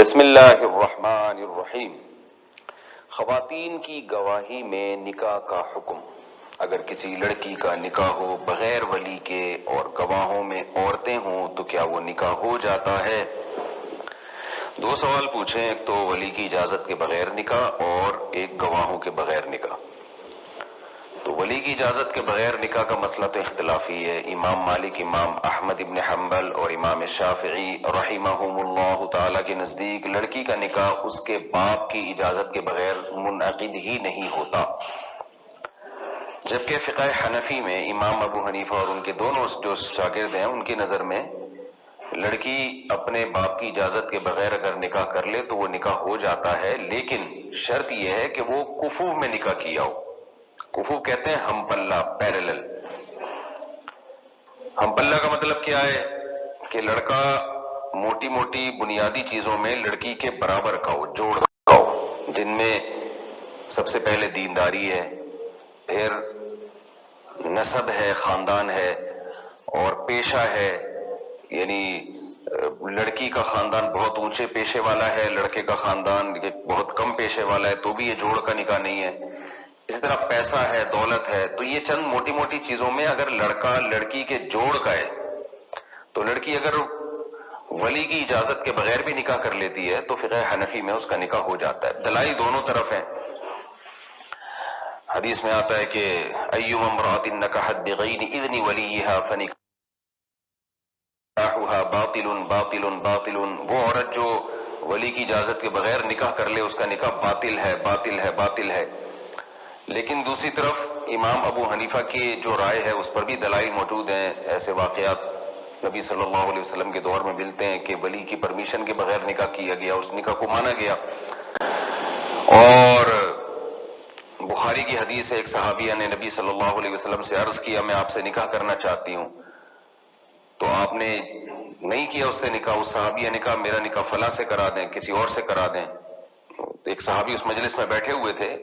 بسم اللہ الرحمن الرحیم۔ خواتین کی گواہی میں نکاح کا حکم۔ اگر کسی لڑکی کا نکاح ہو بغیر ولی کے اور گواہوں میں عورتیں ہوں تو کیا وہ نکاح ہو جاتا ہے؟ دو سوال پوچھیں، ایک تو ولی کی اجازت کے بغیر نکاح اور ایک گواہوں کے بغیر نکاح۔ تو ولی کی اجازت کے بغیر نکاح کا مسئلہ تو اختلافی ہے۔ امام مالک، امام احمد ابن حنبل اور امام شافعی رحمہم اللہ تعالی کے نزدیک لڑکی کا نکاح اس کے باپ کی اجازت کے بغیر منعقد ہی نہیں ہوتا، جبکہ فقہ حنفی میں امام ابو حنیفہ اور ان کے دونوں جو شاگرد ہیں ان کی نظر میں لڑکی اپنے باپ کی اجازت کے بغیر اگر نکاح کر لے تو وہ نکاح ہو جاتا ہے، لیکن شرط یہ ہے کہ وہ کفو میں نکاح کیا ہو۔ کفو کہتے ہیں ہم پلہ، پیرلل۔ ہم پلہ کا مطلب کیا ہے کہ لڑکا موٹی موٹی بنیادی چیزوں میں لڑکی کے برابر کا ہو، جوڑ کا ہو، جن میں سب سے پہلے دینداری ہے، پھر نسب ہے، خاندان ہے، اور پیشہ ہے، یعنی لڑکی کا خاندان بہت اونچے پیشے والا ہے، لڑکے کا خاندان بہت کم پیشے والا ہے تو بھی یہ جوڑ کا نکاح نہیں ہے۔ اسی طرح پیسہ ہے، دولت ہے، تو یہ چند موٹی موٹی چیزوں میں اگر لڑکا لڑکی کے جوڑ کا ہے تو لڑکی اگر ولی کی اجازت کے بغیر بھی نکاح کر لیتی ہے تو فقہ حنفی میں اس کا نکاح ہو جاتا ہے۔ دلائل دونوں طرف ہیں۔ حدیث میں آتا ہے کہ ایما امرأۃ نکحت بغیر اذن ولیہا فنکاحها باطل باطل باطل، وہ عورت جو ولی کی اجازت کے بغیر نکاح کر لے اس کا نکاح باطل ہے، باطل ہے، باطل ہے۔ لیکن دوسری طرف امام ابو حنیفہ کی جو رائے ہے اس پر بھی دلائل موجود ہیں۔ ایسے واقعات نبی صلی اللہ علیہ وسلم کے دور میں ملتے ہیں کہ ولی کی پرمیشن کے بغیر نکاح کیا گیا، اس نکاح کو مانا گیا۔ اور بخاری کی حدیث ہے، ایک صحابیہ نے نبی صلی اللہ علیہ وسلم سے عرض کیا میں آپ سے نکاح کرنا چاہتی ہوں، تو آپ نے نہیں کیا اس سے نکاح۔ اس صحابیہ نے کہا میرا نکاح فلاں سے کرا دیں، کسی اور سے کرا دیں۔ ایک صحابی اس مجلس میں بیٹھے ہوئے تھے،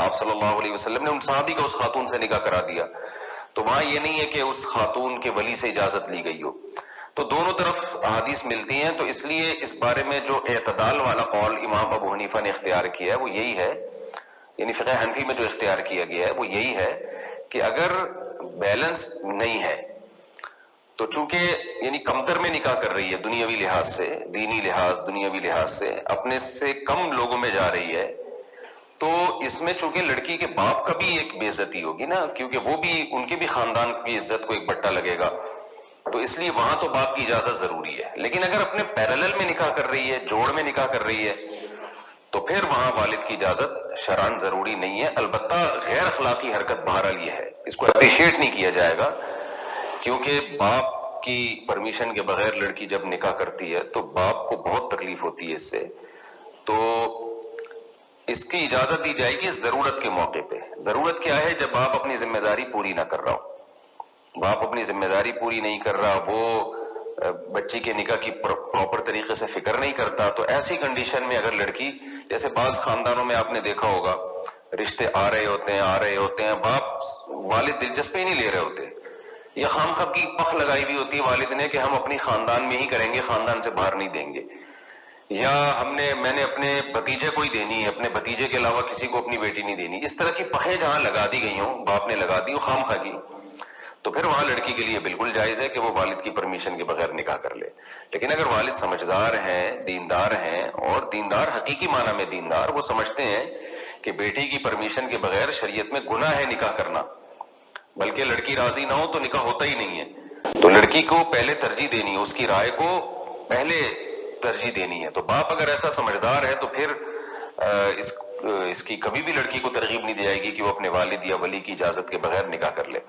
آپ صلی اللہ علیہ وسلم نے ان صحابی کا اس خاتون سے نکاح کرا دیا، تو وہاں یہ نہیں ہے کہ اس خاتون کے ولی سے اجازت لی گئی ہو۔ تو دونوں طرف احادیث ملتی ہیں، تو اس لیے اس بارے میں جو اعتدال والا قول امام ابو حنیفہ نے اختیار کیا ہے وہ یہی ہے، یعنی فقہ حنفی میں جو اختیار کیا گیا ہے وہ یہی ہے کہ اگر بیلنس نہیں ہے تو چونکہ یعنی کمتر میں نکاح کر رہی ہے دنیاوی لحاظ سے، دینی لحاظ، دنیاوی لحاظ سے اپنے سے کم لوگوں میں جا رہی ہے، تو اس میں چونکہ لڑکی کے باپ کا بھی ایک بے عزتی ہوگی نا، کیونکہ وہ بھی ان کے بھی خاندان کی عزت کو ایک بٹا لگے گا، تو اس لیے وہاں تو باپ کی اجازت ضروری ہے۔ لیکن اگر اپنے پیرلل میں نکاح کر رہی ہے، جوڑ میں نکاح کر رہی ہے، تو پھر وہاں والد کی اجازت شرعاً ضروری نہیں ہے۔ البتہ غیر اخلاقی حرکت بہرحال یہ ہے، اس کو اپریشیٹ نہیں کیا جائے گا، کیونکہ باپ کی پرمیشن کے بغیر لڑکی جب نکاح کرتی ہے تو باپ کو بہت تکلیف ہوتی ہے اس سے، تو اس کی اجازت دی جائے گی ضرورت کے موقع پہ۔ ضرورت کیا ہے؟ جب باپ اپنی ذمہ داری پوری نہ کر رہا ہو، باپ اپنی ذمہ داری پوری نہیں کر رہا، وہ بچی کے نکاح کی پراپر طریقے سے فکر نہیں کرتا، تو ایسی کنڈیشن میں اگر لڑکی، جیسے بعض خاندانوں میں آپ نے دیکھا ہوگا رشتے آ رہے ہوتے ہیں، باپ والد دلچسپی نہیں لے رہے ہوتے، یا خام خواہ کی پخ لگائی ہوئی ہوتی ہے والد نے کہ ہم اپنی خاندان میں ہی کریں گے، خاندان سے باہر نہیں دیں گے، یا میں نے اپنے بھتیجے کو ہی دینی ہے، اپنے بھتیجے کے علاوہ کسی کو اپنی بیٹی نہیں دینی۔ اس طرح کی پخیں جہاں لگا دی گئی ہوں، باپ نے لگا دی ہو خام خواہ کی، تو پھر وہاں لڑکی کے لیے بالکل جائز ہے کہ وہ والد کی پرمیشن کے بغیر نکاح کر لے۔ لیکن اگر والد سمجھدار ہیں، دیندار ہیں، اور دیندار حقیقی معنی میں دیندار، وہ سمجھتے ہیں کہ بیٹی کی پرمیشن کے بغیر شریعت میں گناہ ہے نکاح کرنا، بلکہ لڑکی راضی نہ ہو تو نکاح ہوتا ہی نہیں ہے، تو لڑکی کو پہلے ترجیح دینی ہے، اس کی رائے کو پہلے ترجیح دینی ہے۔ تو باپ اگر ایسا سمجھدار ہے تو پھر اس کی کبھی بھی لڑکی کو ترغیب نہیں دی جائے گی کہ وہ اپنے والد یا ولی کی اجازت کے بغیر نکاح کر لے۔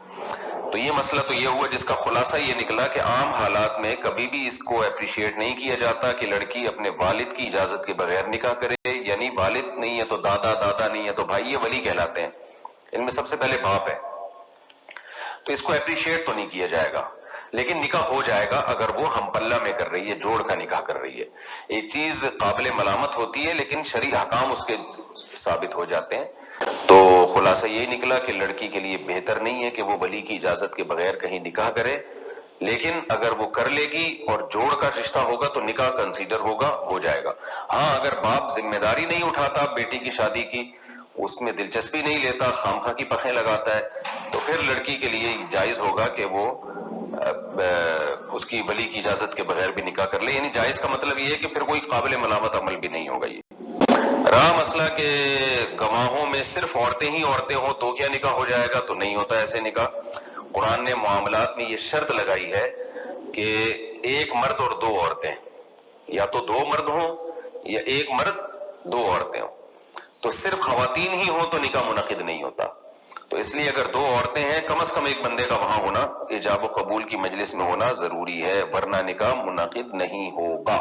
تو یہ مسئلہ تو یہ ہوا جس کا خلاصہ یہ نکلا کہ عام حالات میں کبھی بھی اس کو اپریشیٹ نہیں کیا جاتا کہ لڑکی اپنے والد کی اجازت کے بغیر نکاح کرے، یعنی والد نہیں ہے تو دادا، دادا نہیں ہے تو بھائی، یہ ولی کہلاتے ہیں، ان میں سب سے پہلے باپ ہے، تو اس کو اپریشیٹ تو نہیں کیا جائے گا۔ لیکن نکاح ہو جائے گا اگر وہ ہم پلہ میں کر رہی ہے، جوڑ کا نکاح کر رہی ہے۔ ایک چیز قابل ملامت ہوتی ہے لیکن شرعی احکام اس کے ثابت ہو جاتے ہیں۔ تو خلاصہ یہ نکلا کہ لڑکی کے لیے بہتر نہیں ہے کہ وہ ولی کی اجازت کے بغیر کہیں نکاح کرے، لیکن اگر وہ کر لے گی اور جوڑ کا رشتہ ہوگا تو نکاح کنسیڈر ہوگا، ہو جائے گا۔ ہاں اگر باپ ذمہ داری نہیں اٹھاتا بیٹی کی شادی کی، اس میں دلچسپی نہیں لیتا، خامخواہ کی پخیں لگاتا ہے، تو پھر لڑکی کے لیے جائز ہوگا کہ وہ اس کی ولی کی اجازت کے بغیر بھی نکاح کر لے۔ یعنی جائز کا مطلب یہ ہے کہ پھر کوئی قابل ملامت عمل بھی نہیں ہوگا۔ یہ رہا مسئلہ کہ گواہوں میں صرف عورتیں ہی عورتیں ہوں تو کیا نکاح ہو جائے گا؟ تو نہیں ہوتا ایسے نکاح۔ قرآن نے معاملات میں یہ شرط لگائی ہے کہ ایک مرد اور دو عورتیں، یا تو دو مرد ہوں یا ایک مرد دو عورتیں ہوں، تو صرف خواتین ہی ہوں تو نکاح منعقد نہیں ہوتا۔ تو اس لیے اگر دو عورتیں ہیں کم از کم ایک بندے کا وہاں ہونا، ایجاب و قبول کی مجلس میں ہونا ضروری ہے، ورنہ نکاح منعقد نہیں ہوگا۔